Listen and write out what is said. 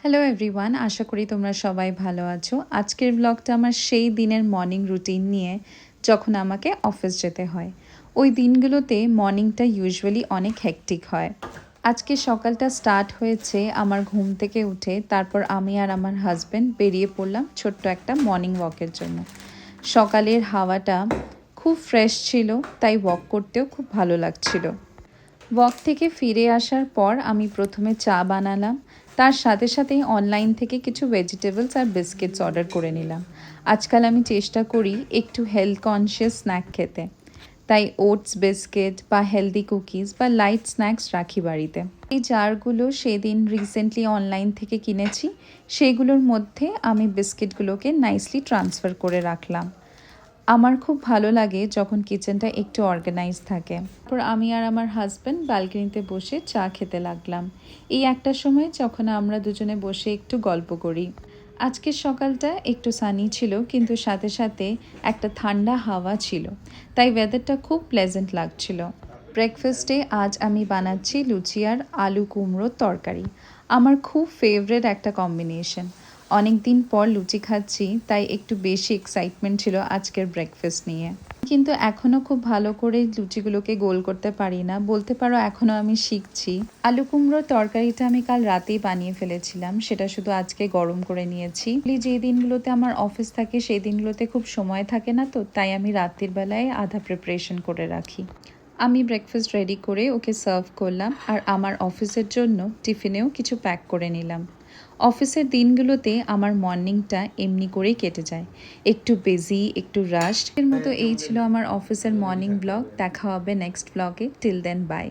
Hello everyone, আশা করি তোমরা সবাই ভালো আছো। আজকের ব্লগটা আমার সেই দিনের মর্নিং রুটিন নিয়ে, যখন আমাকে অফিস যেতে হয়। ওই দিনগুলোতে মর্নিংটা ইউজুয়ালি অনেক হেক্টিক হয়। আজকে সকালটা স্টার্ট হয়েছে আমার ঘুম থেকে উঠে, তারপর আমি আর আমার হাজব্যান্ড বেরিয়ে পড়লাম ছোট্ট একটা মর্নিং ওয়াকের জন্য। সকালের হাওয়াটা খুব ফ্রেশ ছিল, তাই ওয়াক করতেও খুব ভালো লাগছিল। ওয়াক থেকে ফিরে আসার পর আমি প্রথমে চা বানালাম, তার সাথে সাথেই অনলাইন থেকে কিছু ভেজিটেবলস আর বিস্কিটস অর্ডার করে নিলাম। আজকাল আমি চেষ্টা করি একটু হেলথ কনসিয়াস স্ন্যাক খেতে, তাই ওটস বিস্কিট বা হেলদি কুকিজ বা লাইট স্ন্যাক্স রাখি বাড়িতে। এই জারগুলো সেদিন রিসেন্টলি অনলাইন থেকে কিনেছি, সেইগুলোর মধ্যে আমি বিস্কিটগুলোকে নাইসলি ট্রান্সফার করে রাখলাম। আমার খুব ভালো লাগে যখন কিচেনটা একটু অর্গানাইজ থাকে। তারপর আমি আর আমার হাজব্যান্ড ব্যালকনিতে বসে চা খেতে লাগলাম। এই একটা সময় যখন আমরা দুজনে বসে একটু গল্প করি। আজকের সকালটা একটু সানি ছিল, কিন্তু সাথে সাথে একটা ঠান্ডা হাওয়া ছিল, তাই ওয়েদারটা খুব প্লেজেন্ট লাগছিল। ব্রেকফাস্টে আজ আমি বানাচ্ছি লুচি আর আলু কুমড়োর তরকারি। আমার খুব ফেভারেট একটা কম্বিনেশন। অনেক দিন পর লুচি খাচ্ছি, তাই একটু বেশি এক্সাইটমেন্ট ছিল আজকের ব্রেকফাস্ট নিয়ে। কিন্তু এখনও খুব ভালো করে লুচিগুলোকে গোল করতে পারি না, বলতে পারো এখনও আমি শিখছি। আলু কুমড়োর তরকারিটা আমি কাল রাতেই বানিয়ে ফেলেছিলাম, সেটা শুধু আজকে গরম করে নিয়েছি। যে দিনগুলোতে আমার অফিস থাকে সেই দিনগুলোতে খুব সময় থাকে না, তো তাই আমি রাতের বেলায় আধা প্রিপারেশন করে রাখি। আমি ব্রেকফাস্ট রেডি করে ওকে সার্ভ করলাম, আর আমার অফিসের জন্য টিফিনেও কিছু প্যাক করে নিলাম। অফিসের দিনগুলোতে আমার মর্নিংটা এমনি করেই কেটে যায়, একটু বিজি, একটু রাশড এর মতো। এই ছিল আমার অফিসের মর্নিং ব্লগ। দেখা হবে নেক্সট ব্লগে। Till then, by.